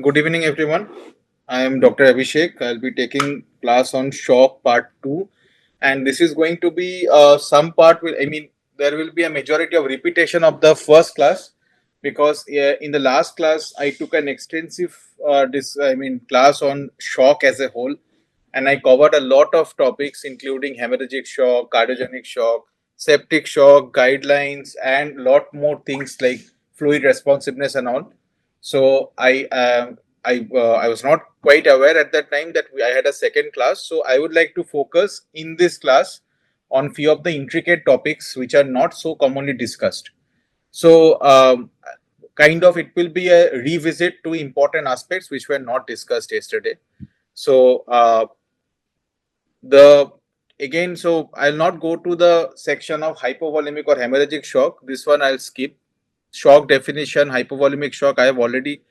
Good evening, everyone. I am Dr. Avishek. I'll be taking class on shock part 2, and this is going to be some part will there will be a majority of repetition of the first class because in the last class I took an extensive class on shock as a whole, and I covered a lot of topics including hemorrhagic shock, cardiogenic shock, septic shock, guidelines, and lot more things like fluid responsiveness and all. So I was not quite aware at that time that I had a second class. So I would like to focus in this class on few of the intricate topics which are not so commonly discussed. So kind of it will be a revisit to important aspects which were not discussed yesterday. So the again, so I'll not go to the section of hypovolemic or hemorrhagic shock. This one I'll skip. Shock definition, hypovolemic shock, I have already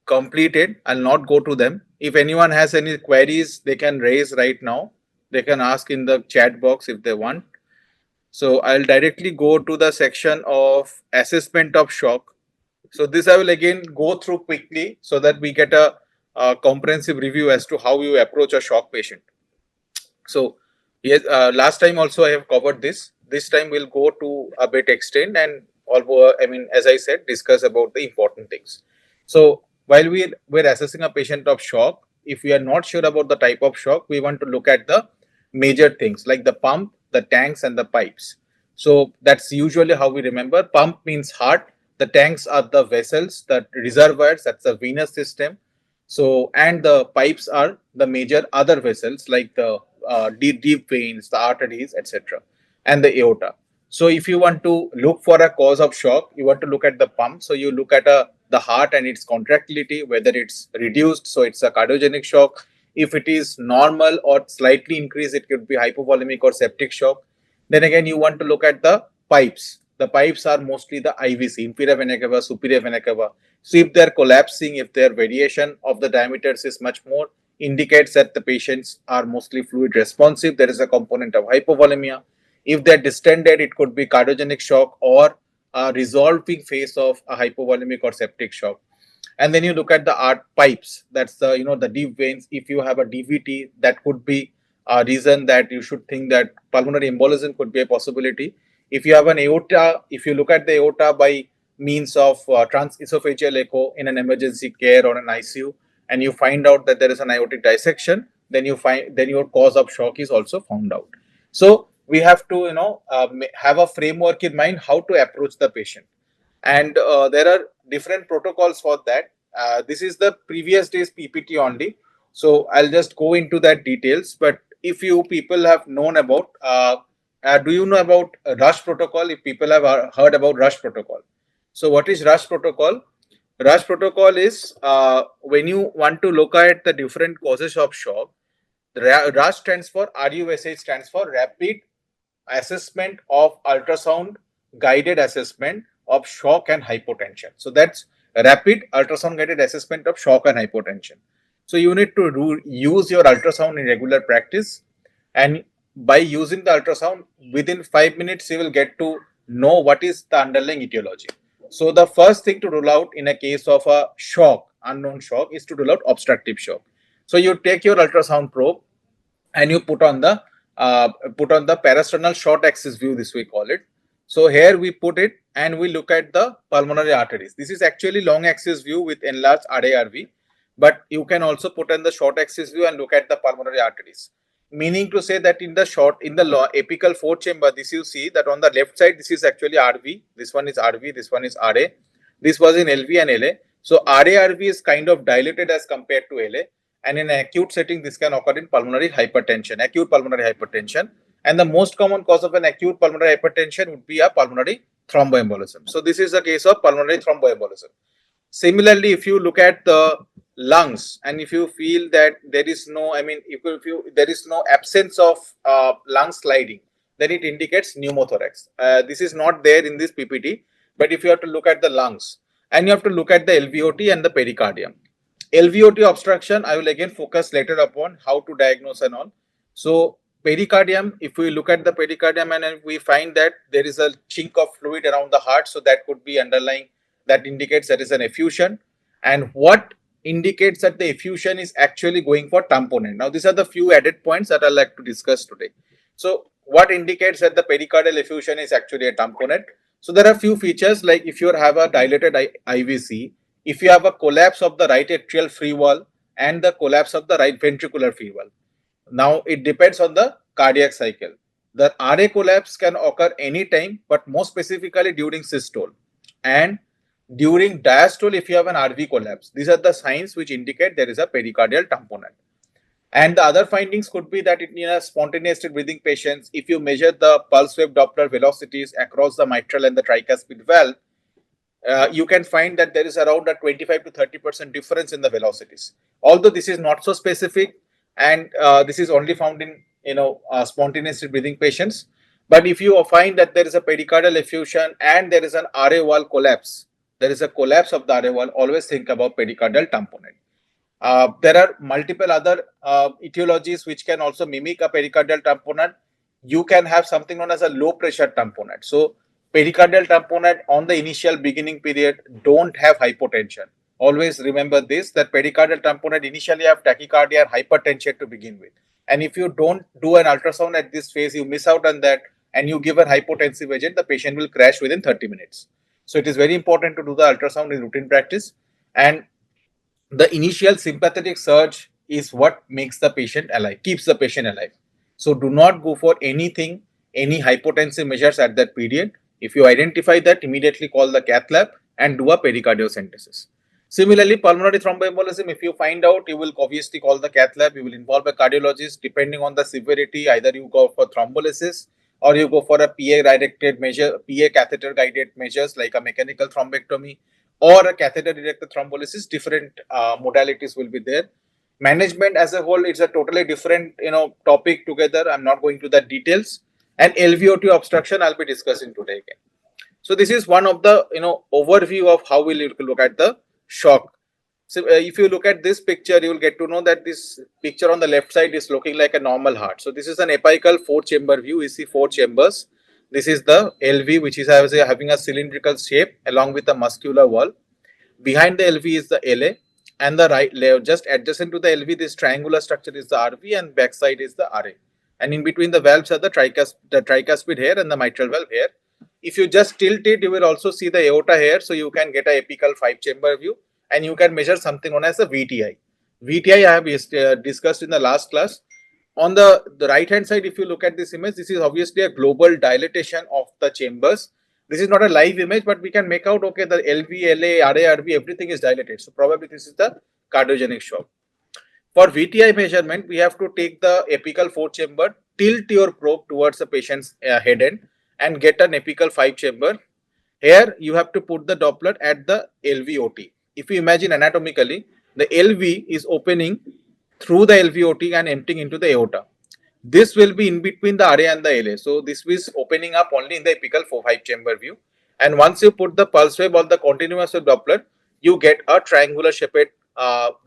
completed. I'll not go to them. If anyone has any queries, they can raise right now. They can ask in the chat box if they want. So I'll directly go to the section of assessment of shock. So this I will again go through quickly so that we get a comprehensive review as to how you approach a shock patient. So yes, last time also I have covered this. This time we'll go to a bit extent and as I said, discuss about the important things. So while we're assessing a patient of shock, if we are not sure about the type of shock, we want to look at the major things like the pump, the tanks, and the pipes. So that's usually how we remember. Pump means heart. The tanks are the vessels, the reservoirs, that's the venous system. So, and the pipes are the major other vessels like the deep veins, the arteries, etc., and the aorta. So, if you want to look for a cause of shock, you want to look at the pump. So, you look at the heart and its contractility, whether it's reduced, so it's a cardiogenic shock. If it is normal or slightly increased, it could be hypovolemic or septic shock. Then again, you want to look at the pipes. The pipes are mostly the IVC, inferior vena cava, superior vena cava. So if they're collapsing, if their variation of the diameters is much more, indicates that the patients are mostly fluid responsive. There is a component of hypovolemia. If they're distended, it could be cardiogenic shock or a resolving phase of a hypovolemic or septic shock. And then you look at the art pipes. That's the the deep veins. If you have a DVT, that could be a reason that you should think that pulmonary embolism could be a possibility. If you have an aorta, if you look at the aorta by means of transesophageal echo in an emergency care or an ICU, and you find out that there is an aortic dissection, then your cause of shock is also found out. So we have to have a framework in mind how to approach the patient, and there are different protocols for that. This is the previous day's PPT only, so I'll just go into that details. But if you people have known about do you know about rush protocol? If people have heard about rush protocol, so what is rush protocol? Rush protocol is when you want to look at the different causes of shock. Rush stands for RUSH, stands for rapid assessment of ultrasound guided assessment of shock and hypotension. So that's rapid ultrasound guided assessment of shock and hypotension. So you need to use your ultrasound in regular practice, and by using the ultrasound within 5 minutes you will get to know what is the underlying etiology. So the first thing to rule out in a case of a shock, unknown shock, is to rule out obstructive shock. So you take your ultrasound probe and you put on the parasternal short axis view, this we call it. So here we put it and we look at the pulmonary arteries. This is actually long axis view with enlarged RARV, but you can also put on the short axis view and look at the pulmonary arteries. Meaning to say that in the apical fourth chamber, this you see that on the left side, this is actually RV, this one is RV, this one is RA. This was in LV and LA. So RARV is kind of dilated as compared to LA. And in an acute setting, this can occur in pulmonary hypertension, acute pulmonary hypertension. And the most common cause of an acute pulmonary hypertension would be a pulmonary thromboembolism. So this is the case of pulmonary thromboembolism. Similarly, if you look at the lungs and if you feel that there is no, there is no absence of lung sliding, then it indicates pneumothorax. This is not there in this PPT, but if you have to look at the lungs and you have to look at the LVOT and the pericardium. LVOT obstruction, I will again focus later upon how to diagnose and all. So pericardium, if we look at the pericardium and we find that there is a chink of fluid around the heart, so that could be underlying, that indicates there is an effusion. and what indicates that the effusion is actually going for tamponade. Now, these are the few added points that I'd like to discuss today. So, what indicates that the pericardial effusion is actually a tamponade? So, there are few features like if you have a dilated IVC, if you have a collapse of the right atrial free wall and the collapse of the right ventricular free wall. Now, it depends on the cardiac cycle. The RA collapse can occur anytime, but more specifically during systole and during diastole if you have an RV collapse. These are the signs which indicate there is a pericardial tamponade. And the other findings could be that in a spontaneous breathing patients, if you measure the pulse wave Doppler velocities across the mitral and the tricuspid valve, you can find that there is around a 25 to 30% difference in the velocities. Although this is not so specific, and this is only found in spontaneously breathing patients. But if you find that there is a pericardial effusion and there is an RA wall collapse, there is a collapse of the RA wall, always think about pericardial tamponade. There are multiple other etiologies which can also mimic a pericardial tamponade. You can have something known as a low pressure tamponade. So pericardial tamponade on the initial beginning period don't have hypotension. Always remember this, that pericardial tamponade initially have tachycardia and hypertension to begin with. And if you don't do an ultrasound at this phase, you miss out on that and you give a hypotensive agent, the patient will crash within 30 minutes. So it is very important to do the ultrasound in routine practice. And the initial sympathetic surge is what makes the patient alive, keeps the patient alive. So do not go for anything, any hypotensive measures at that period. If you identify that, immediately call the cath lab and do a pericardiocentesis. Similarly, pulmonary thromboembolism, if you find out, you will obviously call the cath lab, you will involve a cardiologist. Depending on the severity, either you go for thrombolysis or you go for a PA directed measure, PA catheter guided measures like a mechanical thrombectomy or a catheter directed thrombolysis. Different modalities will be there. Management as a whole, it's a totally different topic together. I'm not going to the details. And LVOT obstruction I'll be discussing today again. So this is one of the overview of how we'll look at the shock. So if you look at this picture, you will get to know that this picture on the left side is looking like a normal heart. So this is an apical 4-chamber view. You see 4 chambers. This is the LV, which is having a cylindrical shape along with a muscular wall. Behind the LV is the LA, and the right layer just adjacent to the LV, this triangular structure is the RV, and backside is the RA. And in between the valves are the tricuspid here and the mitral valve here. If you just tilt it, you will also see the aorta here. So you can get a apical 5-chamber view, and you can measure something known as the VTI. VTI I have discussed in the last class. On the right hand side, if you look at this image, this is obviously a global dilatation of the chambers. This is not a live image, but we can make out, okay, the LV, LA, RA, RV, everything is dilated. So probably this is the cardiogenic shock. For VTI measurement, we have to take the apical 4-chamber, tilt your probe towards the patient's head end and get an apical 5-chamber. Here, you have to put the Doppler at the LVOT. If you imagine anatomically, the LV is opening through the LVOT and emptying into the aorta. This will be in between the RA and the LA. So this is opening up only in the apical 5-chamber view. And once you put the pulse wave or the continuous wave Doppler, you get a triangular shaped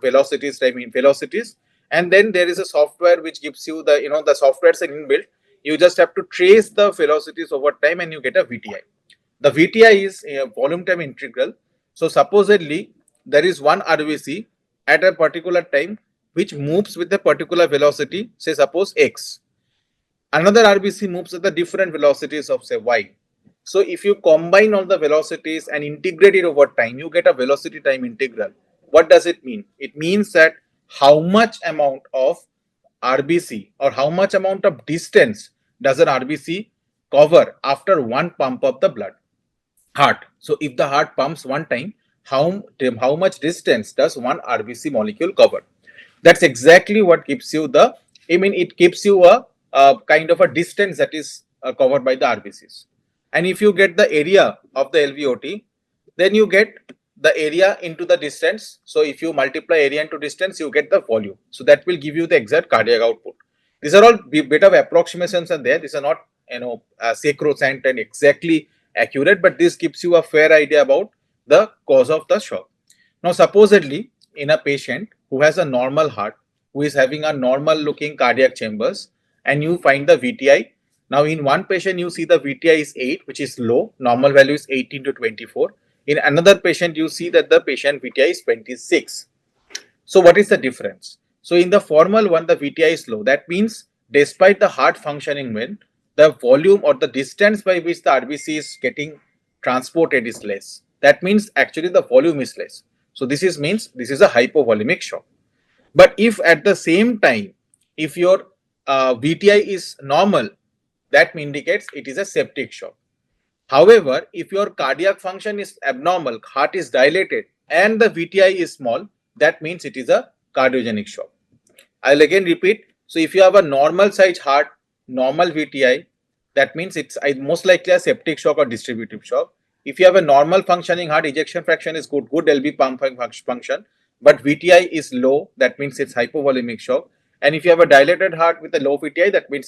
velocities. And then there is a software which gives you the software is inbuilt. You just have to trace the velocities over time and you get a VTI. The VTI is a volume time integral. So supposedly there is one RVC at a particular time which moves with a particular velocity, say suppose x. Another RBC moves at the different velocities of say y. So if you combine all the velocities and integrate it over time, you get a velocity time integral. What does it mean? It means that how much amount of RBC or how much amount of distance does an RBC cover after one pump of the heart. So if the heart pumps one time, how much distance does one RBC molecule cover? That's exactly what gives you it gives you a kind of a distance that is covered by the RBCs. And if you get the area of the LVOT, then you get the area into the distance. So if you multiply area into distance, you get the volume. So that will give you the exact cardiac output. These are all bit of approximations are there. These are not sacrosanct and exactly accurate, but this gives you a fair idea about the cause of the shock. Now supposedly in a patient who has a normal heart, who is having a normal looking cardiac chambers, and you find the VTI. Now in one patient you see the VTI is 8, which is low. Normal value is 18 to 24. In another patient, you see that the patient VTI is 26. So what is the difference? So in the formal one, the VTI is low. That means despite the heart functioning well, the volume or the distance by which the RBC is getting transported is less. That means actually the volume is less. So this is means this is a hypovolemic shock. But if at the same time, if your VTI is normal, that indicates it is a septic shock. However, if your cardiac function is abnormal, heart is dilated, and the VTI is small, that means it is a cardiogenic shock. I'll again repeat. So, if you have a normal size heart, normal VTI, that means it's most likely a septic shock or distributive shock. If you have a normal functioning heart, ejection fraction is good LV pump function, but VTI is low, that means it's hypovolemic shock. And if you have a dilated heart with a low VTI, that means